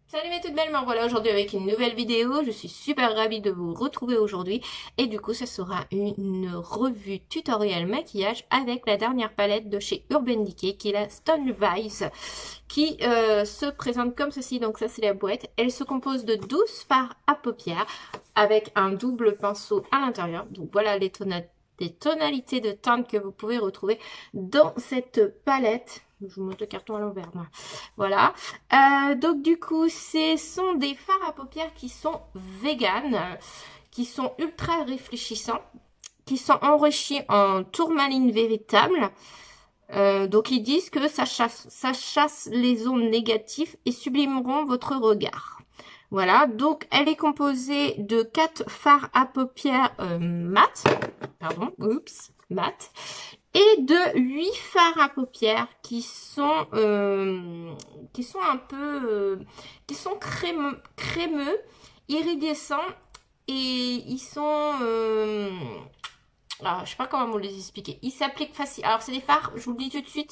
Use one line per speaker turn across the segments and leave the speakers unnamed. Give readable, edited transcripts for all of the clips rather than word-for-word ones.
Salut mes toutes belles, me voilà aujourd'hui avec une nouvelle vidéo. Je suis super ravie de vous retrouver aujourd'hui. Et du coup, ça sera une revue tutoriel maquillage avec la dernière palette de chez Urban Decay, qui est la Stone Vice, qui se présente comme ceci. Donc ça, c'est la boîte. Elle se compose de 12 fards à paupières avec un double pinceau à l'intérieur. Donc voilà les tonalités de teinte que vous pouvez retrouver dans cette palette. Je vous montre le carton à l'envers, moi. Voilà. Donc du coup, ce sont des fards à paupières qui sont véganes, qui sont ultra réfléchissants, qui sont enrichis en tourmaline véritable. Donc ils disent que ça chasse les ondes négatives et sublimeront votre regard. Voilà, donc elle est composée de 4 fards à paupières mat, mat, et de 8 fards à paupières qui sont un peu, qui sont crémeux, iridescents, et ils sont, alors je sais pas comment vous les expliquer. Ils s'appliquent facile. Alors c'est des fards, je vous le dis tout de suite,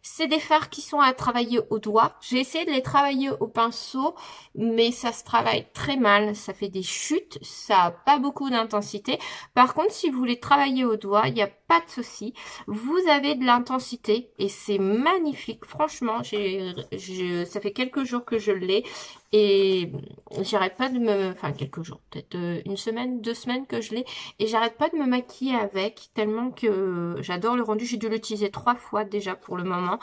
c'est des fards qui sont à travailler au doigt. J'ai essayé de les travailler au pinceau, mais ça se travaille très mal. Ça fait des chutes, ça n'a pas beaucoup d'intensité. Par contre, si vous voulez travailler au doigt, il n'y a pas de souci. Vous avez de l'intensité et c'est magnifique. Franchement, ça fait quelques jours que je l'ai et j'arrête pas de enfin quelques jours, peut-être une semaine, 2 semaines que je l'ai et j'arrête pas de me maquiller avec tellement que j'adore le rendu. J'ai dû l'utiliser 3 fois déjà pour le moment.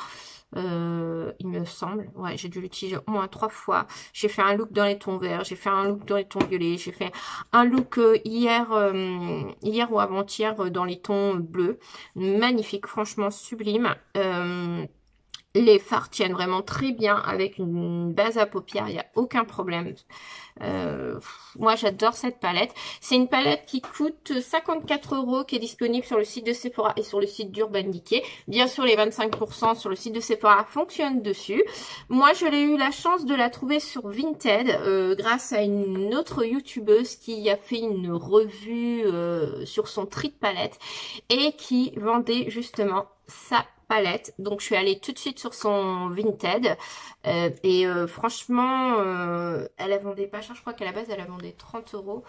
Il me semble, ouais, j'ai dû l'utiliser au moins 3 fois. J'ai fait un look dans les tons verts, j'ai fait un look dans les tons violets, j'ai fait un look hier ou avant-hier dans les tons bleus. Magnifique, franchement sublime. Les fards tiennent vraiment très bien avec une base à paupières, il n'y a aucun problème. Moi j'adore cette palette. C'est une palette qui coûte 54 €, qui est disponible sur le site de Sephora et sur le site d'Urban Decay. Bien sûr les 25% sur le site de Sephora fonctionnent dessus. Moi je l'ai eu la chance de la trouver sur Vinted grâce à une autre youtubeuse qui a fait une revue sur son tri de palette et qui vendait justement sa palette. Donc je suis allée tout de suite sur son Vinted et franchement elle la vendait pas cher, je crois qu'à la base elle la vendait 30 €.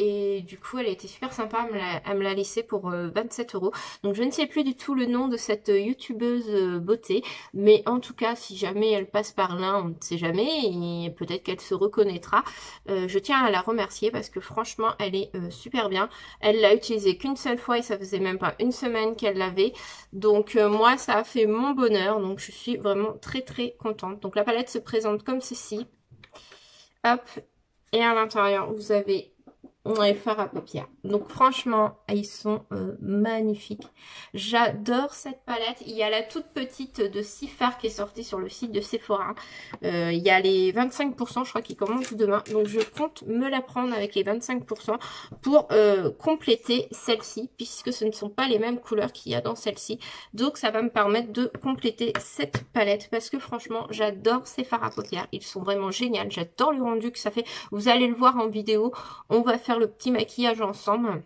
Et du coup, elle a été super sympa, elle me l'a laissé pour 27 €. Donc, je ne sais plus du tout le nom de cette youtubeuse beauté. Mais en tout cas, si jamais elle passe par là, on ne sait jamais. Et peut-être qu'elle se reconnaîtra. Je tiens à la remercier parce que franchement, elle est super bien. Elle l'a utilisée qu'une seule fois et ça faisait même pas une semaine qu'elle l'avait. Donc, moi, ça a fait mon bonheur. Donc, je suis vraiment très, très contente. Donc, la palette se présente comme ceci. Hop. Et à l'intérieur, vous avez les fards à paupières. Donc franchement, ils sont magnifiques. J'adore cette palette. Il y a la toute petite de 6 fards qui est sortie sur le site de Sephora. Il y a les 25%, je crois, qui commencent demain. Donc je compte me la prendre avec les 25% pour compléter celle-ci, puisque ce ne sont pas les mêmes couleurs qu'il y a dans celle-ci. Donc ça va me permettre de compléter cette palette, parce que franchement, j'adore ces fards à paupières. Ils sont vraiment géniaux. J'adore le rendu que ça fait. Vous allez le voir en vidéo. On va faire le petit maquillage ensemble.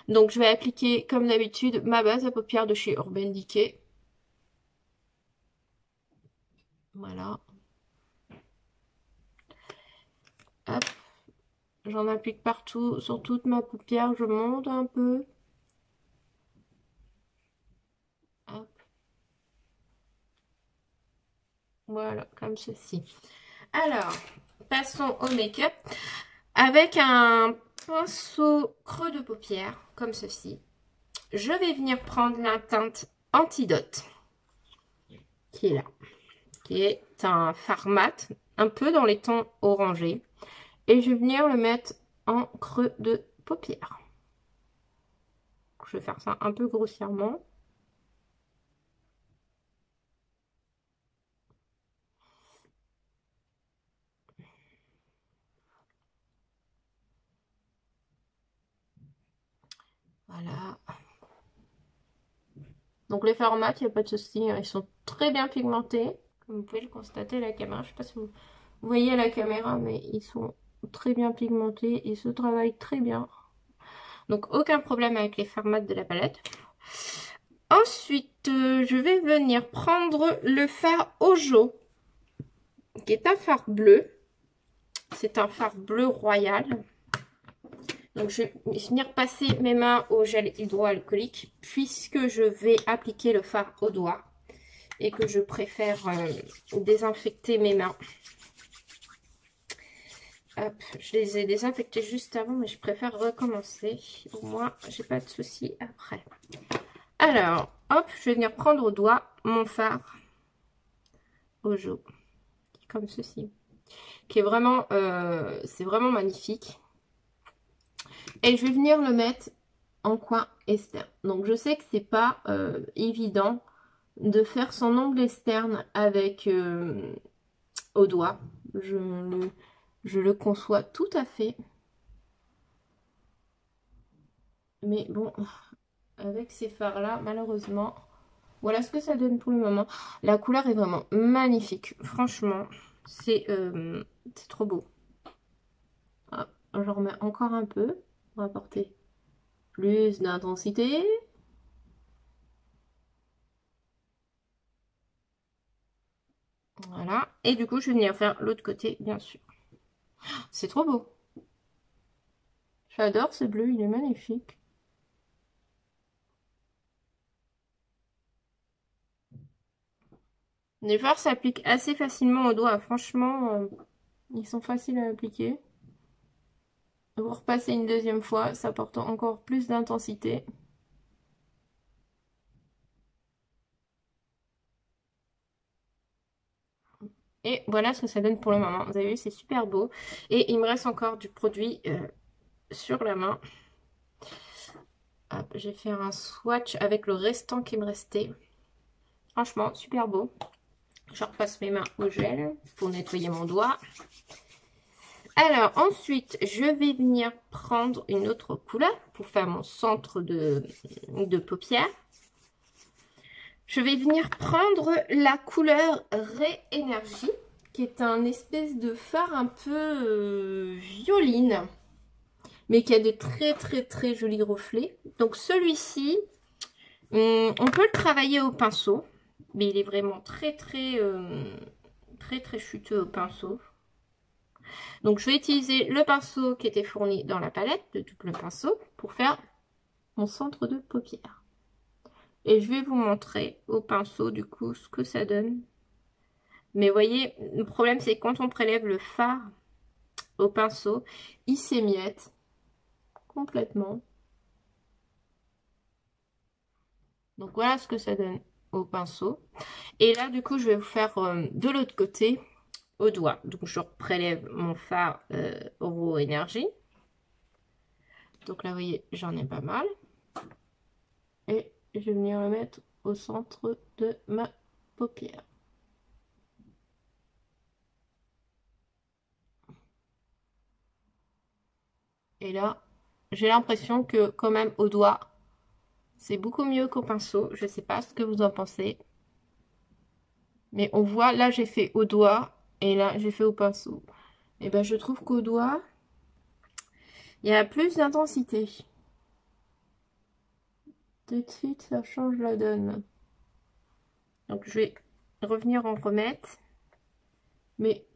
Donc je vais appliquer comme d'habitude ma base à paupières de chez Urban Decay. Voilà. Hop. J'en applique partout sur toute ma paupière. Je monte un peu. Hop. Voilà, comme ceci. Alors, passons au make-up. Avec un pinceau creux de paupière, comme ceci, je vais venir prendre la teinte Antidote, qui est là, qui est un fard mat, un peu dans les tons orangés. Et je vais venir le mettre en creux de paupière. Je vais faire ça un peu grossièrement. Voilà. Donc les fards mat, il n'y a pas de souci, hein, ils sont très bien pigmentés. Comme vous pouvez le constater à la caméra. Je ne sais pas si vous voyez à la caméra, mais ils sont très bien pigmentés. Ils se travaillent très bien. Donc aucun problème avec les fards mat de la palette. Ensuite, je vais venir prendre le fard Ojo, qui est un fard bleu. C'est un fard bleu royal. Donc, je vais venir passer mes mains au gel hydroalcoolique puisque je vais appliquer le fard au doigt et que je préfère désinfecter mes mains. Hop, je les ai désinfectés juste avant, mais je préfère recommencer. Au moins, j'ai pas de soucis après. Alors, hop, je vais venir prendre au doigt mon fard Ojo, comme ceci, qui est vraiment, c'est vraiment magnifique. Et je vais venir le mettre en coin externe. Donc, je sais que c'est pas évident de faire son ongle externe avec au doigt. Je le conçois tout à fait. Mais bon, avec ces fards-là, malheureusement, voilà ce que ça donne pour le moment. La couleur est vraiment magnifique. Franchement, c'est trop beau. Hop, j'en remets encore un peu pour apporter plus d'intensité. Voilà. Et du coup, je vais venir faire l'autre côté, bien sûr. C'est trop beau. J'adore ce bleu, il est magnifique. Les fards s'appliquent assez facilement aux doigts. Franchement, ils sont faciles à appliquer. Vous repassez une deuxième fois, ça apporte encore plus d'intensité. Et voilà ce que ça donne pour le moment. Vous avez vu, c'est super beau. Et il me reste encore du produit sur la main. Hop, j'ai fait un swatch avec le restant qui me restait. Franchement, super beau. Je repasse mes mains au gel pour nettoyer mon doigt. Alors, ensuite, je vais venir prendre une autre couleur pour faire mon centre de paupière. Je vais venir prendre la couleur Ray Energy, qui est un espèce de fard un peu violine, mais qui a de très jolis reflets. Donc celui-ci, on peut le travailler au pinceau, mais il est vraiment très chuteux au pinceau. Donc je vais utiliser le pinceau qui était fourni dans la palette, de double pinceau, pour faire mon centre de paupière. Et je vais vous montrer au pinceau du coup ce que ça donne. Mais vous voyez, le problème c'est que quand on prélève le fard au pinceau, il s'émiette complètement. Donc voilà ce que ça donne au pinceau. Et là du coup je vais vous faire de l'autre côté au doigt. Donc je prélève mon fard Raw Energy. Donc là vous voyez j'en ai pas mal. Et je vais venir le mettre au centre de ma paupière. Et là, j'ai l'impression que quand même au doigt, c'est beaucoup mieux qu'au pinceau. Je ne sais pas ce que vous en pensez. Mais on voit, là j'ai fait au doigt et là j'ai fait au pinceau. Et ben je trouve qu'au doigt, il y a plus d'intensité. Tout de suite, ça change la donne. Donc je vais revenir en remettre. Mais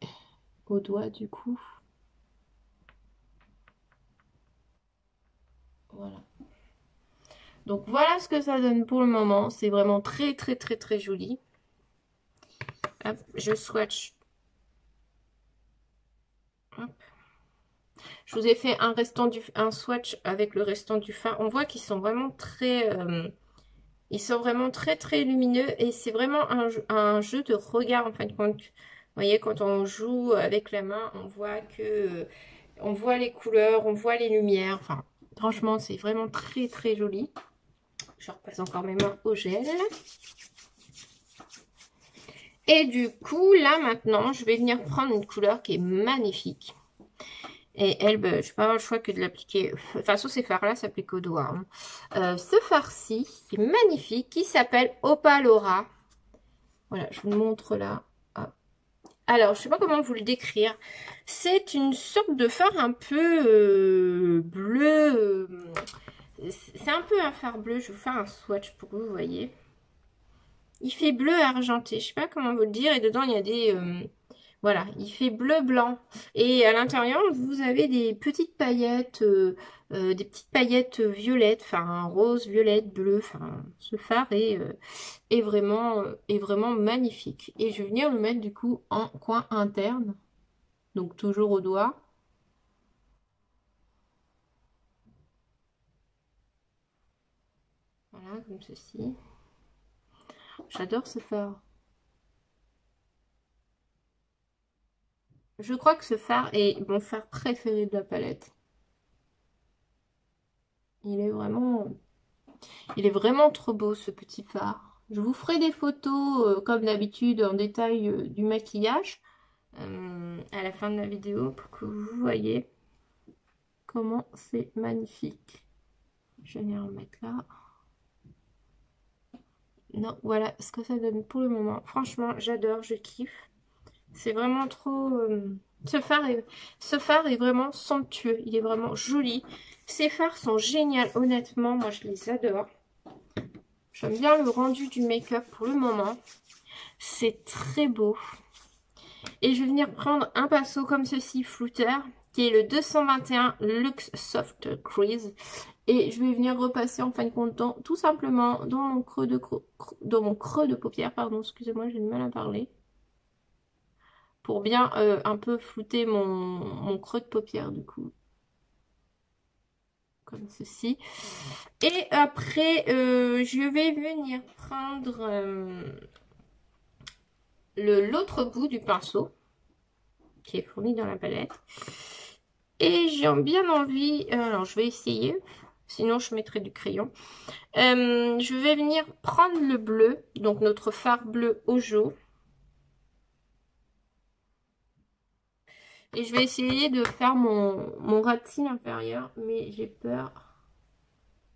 au doigt du coup. Voilà. Donc voilà ce que ça donne pour le moment. C'est vraiment très joli. Hop, je swatch. Hop. Je vous ai fait un swatch avec le restant du fard. On voit qu'ils sont vraiment ils sont vraiment très lumineux. Et c'est vraiment un jeu de regard en fin de compte. Vous voyez, quand on joue avec la main, on voit que... on voit les couleurs, on voit les lumières. Enfin, franchement, c'est vraiment très joli. Je repasse encore mes mains au gel. Et du coup, là, maintenant, je vais venir prendre une couleur qui est magnifique. Et elle, ben, je n'ai pas le choix que de l'appliquer. Enfin, sur ces fards-là, ça s'applique au doigt. Hein. Ce fard-ci, qui est magnifique, qui s'appelle Opalora. Voilà, je vous le montre là. Alors, je ne sais pas comment vous le décrire. C'est une sorte de fard un peu bleu. C'est un peu un fard bleu. Je vais vous faire un swatch pour que vous voyez. Il fait bleu argenté. Je ne sais pas comment vous le dire. Et dedans, il y a des... vous Voilà, il fait bleu-blanc. Et à l'intérieur, vous avez des petites paillettes, des petites paillettes violettes, enfin rose, violette, bleu. Enfin, ce phare est vraiment magnifique. Et je vais venir le mettre du coup en coin interne, donc toujours au doigt. Voilà, comme ceci. J'adore ce phare. Je crois que ce phare est mon phare préféré de la palette. Il est vraiment trop beau ce petit phare. Je vous ferai des photos comme d'habitude en détail du maquillage à la fin de la vidéo pour que vous voyez comment c'est magnifique. Je vais venir le mettre là. Non, voilà ce que ça donne pour le moment. Franchement, j'adore, je kiffe. C'est vraiment trop... ce phare est vraiment somptueux. Il est vraiment joli. Ces phares sont géniaux, honnêtement. Moi, je les adore. J'aime bien le rendu du make-up pour le moment. C'est très beau. Et je vais venir prendre un pinceau comme ceci, flouteur, qui est le 221 Luxe Soft Crease. Et je vais venir repasser en fin de compte tout simplement dans mon creux de paupière. Pardon, excusez-moi, j'ai du mal à parler. Pour bien un peu flouter mon creux de paupière du coup. Comme ceci. Et après, je vais venir prendre l'autre bout du pinceau qui est fourni dans la palette. Et j'ai bien envie, alors je vais essayer, sinon je mettrai du crayon. Je vais venir prendre le bleu, donc notre fard bleu Ojo. Et je vais essayer de faire mon ras de cils inférieur, mais j'ai peur.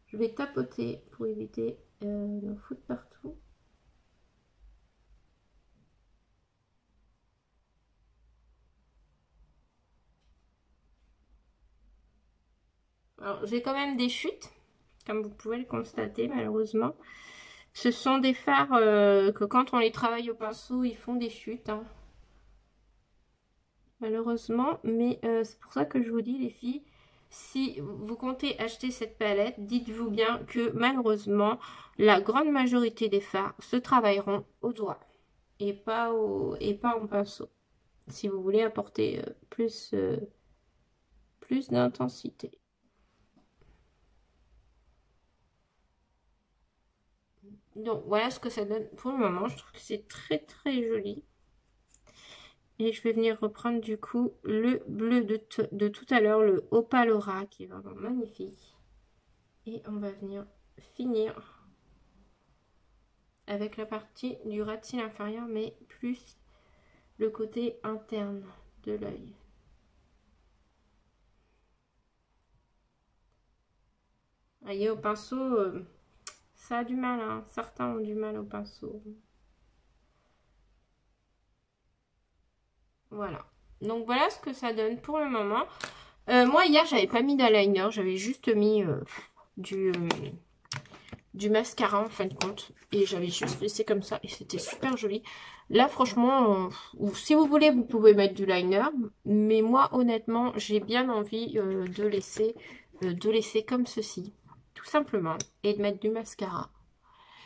Je vais tapoter pour éviter d'en foutre partout. Alors, j'ai quand même des chutes, comme vous pouvez le constater, malheureusement. Ce sont des fards que quand on les travaille au pinceau, ils font des chutes, hein. Malheureusement. Mais c'est pour ça que je vous dis, les filles, si vous comptez acheter cette palette, dites-vous bien que malheureusement, la grande majorité des fards se travailleront au doigt et pas en pinceau. Si vous voulez apporter plus d'intensité. Donc voilà ce que ça donne pour le moment. Je trouve que c'est très très joli. Et je vais venir reprendre du coup le bleu de tout à l'heure, le Opalora, qui est vraiment magnifique. Et on va venir finir avec la partie du ras de cils inférieur, mais plus le côté interne de l'œil. Vous voyez, au pinceau, ça a du mal, hein. Certains ont du mal au pinceau. Voilà. Donc voilà ce que ça donne pour le moment. Moi hier j'avais pas mis d'eyeliner, j'avais juste mis du mascara en fin de compte. Et j'avais juste laissé comme ça et c'était super joli. Là franchement, si vous voulez vous pouvez mettre du liner. Mais moi honnêtement j'ai bien envie de laisser comme ceci. Tout simplement. Et de mettre du mascara.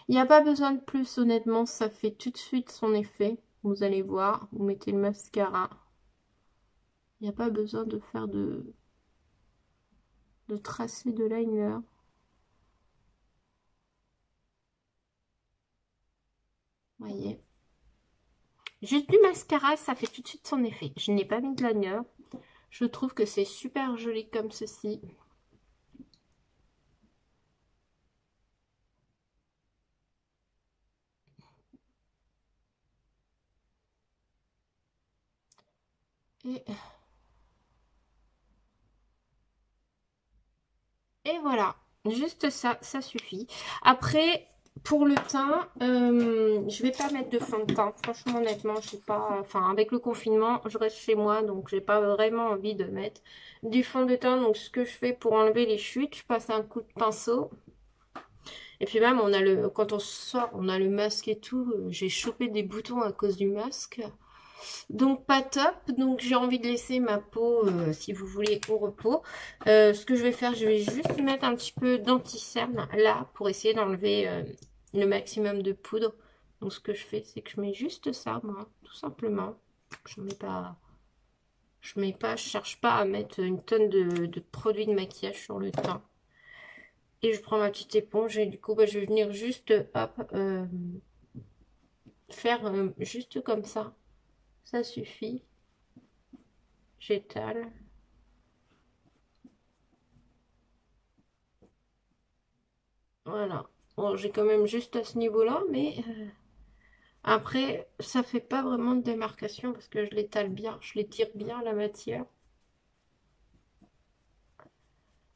Il n'y a pas besoin de plus honnêtement, ça fait tout de suite son effet. Vous allez voir, vous mettez le mascara. Il n'y a pas besoin de faire de tracer de liner. Voyez. Juste du mascara, ça fait tout de suite son effet. Je n'ai pas mis de liner. Je trouve que c'est super joli comme ceci. Et voilà. Juste ça, ça suffit. Après, pour le teint, je vais pas mettre de fond de teint. Franchement, honnêtement, je sais pas. Enfin, avec le confinement, je reste chez moi, donc j'ai pas vraiment envie de mettre du fond de teint. Donc, ce que je fais pour enlever les chutes, je passe un coup de pinceau. Et puis même, quand on sort, on a le masque et tout. J'ai chopé des boutons à cause du masque. Donc pas top, donc j'ai envie de laisser ma peau, si vous voulez, au repos. Ce que je vais faire, je vais juste mettre un petit peu d'anti-cerne là pour essayer d'enlever le maximum de poudre. Donc ce que je fais, c'est que je mets juste ça, moi, tout simplement. Je cherche pas à mettre une tonne de produits de maquillage sur le teint. Et je prends ma petite éponge et du coup, bah, je vais venir juste, hop, faire juste comme ça. Ça suffit. J'étale. Voilà. Bon, j'ai quand même juste à ce niveau-là, mais après, ça fait pas vraiment de démarcation parce que je l'étale bien, je l'étire bien la matière.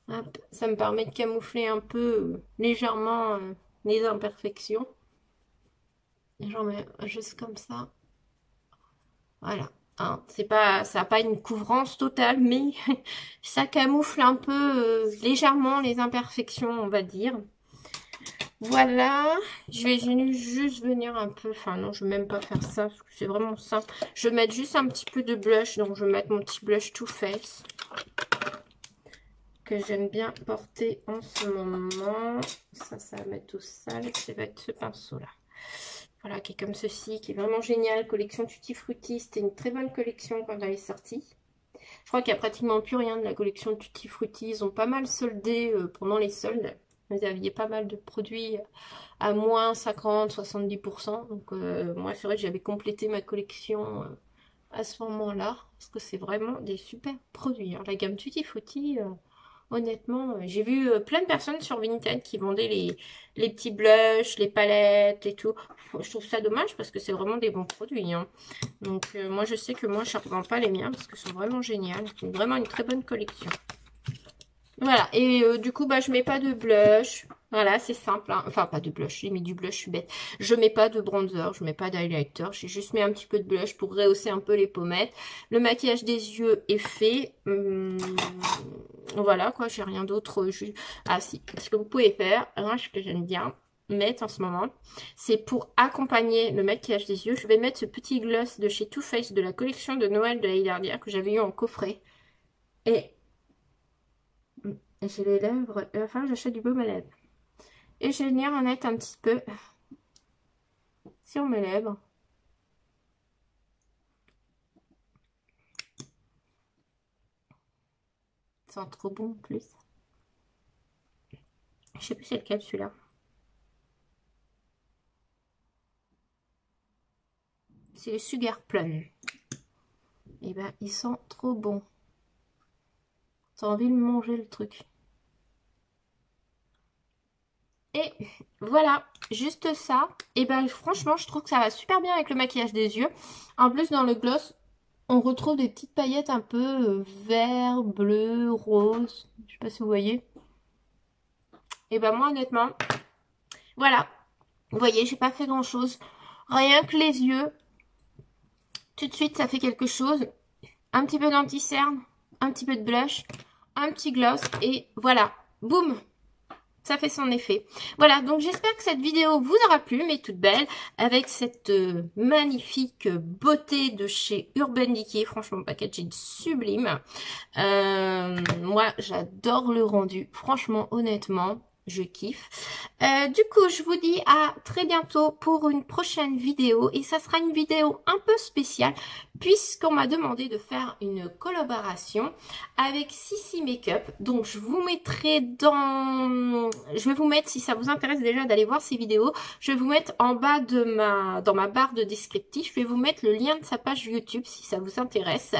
Hop, ça me permet de camoufler un peu légèrement les imperfections. Et j'en mets juste comme ça. Voilà. Hein, c'est pas, ça n'a pas une couvrance totale, mais ça camoufle un peu légèrement les imperfections, on va dire. Voilà, je vais juste venir un peu, enfin non, je vais même pas faire ça, parce que c'est vraiment simple. Je vais mettre juste un petit peu de blush, donc je vais mettre mon petit blush Too Faced, que j'aime bien porter en ce moment. Ça va mettre tout sale, ça va être ce pinceau-là. Voilà, qui est comme ceci, qui est vraiment génial, collection Tutti Frutti, c'était une très bonne collection quand elle est sortie. Je crois qu'il n'y a pratiquement plus rien de la collection Tutti Frutti, ils ont pas mal soldé pendant les soldes. Vous aviez pas mal de produits à moins 50-70%. Donc moi c'est vrai que j'avais complété ma collection à ce moment-là. Parce que c'est vraiment des super produits. Hein. La gamme Tutti Frutti, honnêtement, j'ai vu plein de personnes sur Vinted qui vendaient les petits blushs, les palettes et tout. Je trouve ça dommage parce que c'est vraiment des bons produits. Hein. Donc moi je sais que moi je ne revends pas les miens parce que sont vraiment géniaux. C'est vraiment une très bonne collection. Voilà, et du coup, bah, je mets pas de blush. Voilà, c'est simple. Hein. Enfin, pas de blush, j'ai mis du blush, je suis bête. Je mets pas de bronzer, je mets pas d'highlighter. J'ai juste mis un petit peu de blush pour rehausser un peu les pommettes. Le maquillage des yeux est fait. Voilà, quoi, j'ai rien d'autre. Ah si, ce que vous pouvez faire, hein, ce que j'aime bien mettre en ce moment, c'est pour accompagner le maquillage des yeux. Je vais mettre ce petit gloss de chez Too Faced de la collection de Noël de l'année dernière que j'avais eu en coffret. Et j'ai les lèvres, enfin j'achète du baume à lèvres. Et je vais venir en mettre un petit peu sur mes lèvres. Ça sent trop bon en plus. Je sais plus c'est lequel celui-là. C'est le Sugar Plum. Et ben il sent trop bon. T'as envie de manger le truc. Et voilà, juste ça. Et ben franchement, je trouve que ça va super bien avec le maquillage des yeux. En plus, dans le gloss, on retrouve des petites paillettes un peu vert, bleu, rose. Je sais pas si vous voyez. Et ben moi, honnêtement, voilà. Vous voyez, j'ai pas fait grand chose. Rien que les yeux. Tout de suite, ça fait quelque chose. Un petit peu d'anti-cerne, un petit peu de blush, un petit gloss et voilà. Boum! Ça fait son effet. Voilà, donc j'espère que cette vidéo vous aura plu, mais toute belle, avec cette magnifique beauté de chez Urban Decay. Franchement, le packaging sublime. Moi, j'adore le rendu. Franchement, honnêtement, je kiffe. Du coup, je vous dis à très bientôt pour une prochaine vidéo. Et ça sera une vidéo un peu spéciale, puisqu'on m'a demandé de faire une collaboration avec Sissi Makeup. Donc je vous mettrai dans... Je vais vous mettre, si ça vous intéresse déjà d'aller voir ces vidéos, je vais vous mettre en bas de dans ma barre de descriptif, je vais vous mettre le lien de sa page YouTube si ça vous intéresse.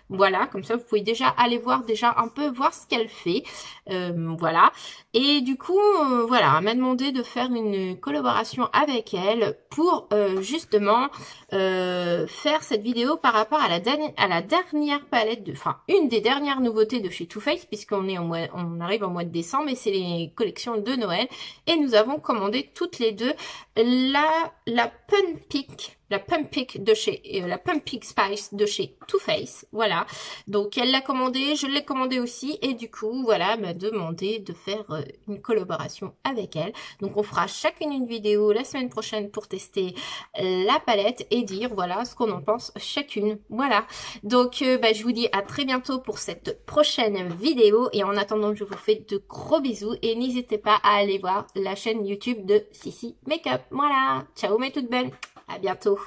Voilà, comme ça vous pouvez déjà aller voir un peu, voir ce qu'elle fait. Voilà. Et du coup, voilà, elle m'a demandé de faire une collaboration avec elle pour justement faire cette vidéo par rapport à la dernière palette, enfin une des dernières nouveautés de chez Too Faced, puisqu'on est on arrive en mois de décembre et c'est les collections de Noël. Et nous avons commandé toutes les deux la la Pumpkin de chez la Pumpkin Spice de chez Too Faced. Voilà. Donc elle l'a commandé, je l'ai commandé aussi et du coup voilà, elle m'a demandé de faire une collaboration avec elle. Donc on fera chacune une vidéo la semaine prochaine pour tester la palette et dire voilà ce qu'on en pense chacune. Voilà. Donc je vous dis à très bientôt pour cette prochaine vidéo et en attendant je vous fais de gros bisous et n'hésitez pas à aller voir la chaîne YouTube de Sissi Makeup. Voilà. Ciao mes toutes belles. À bientôt.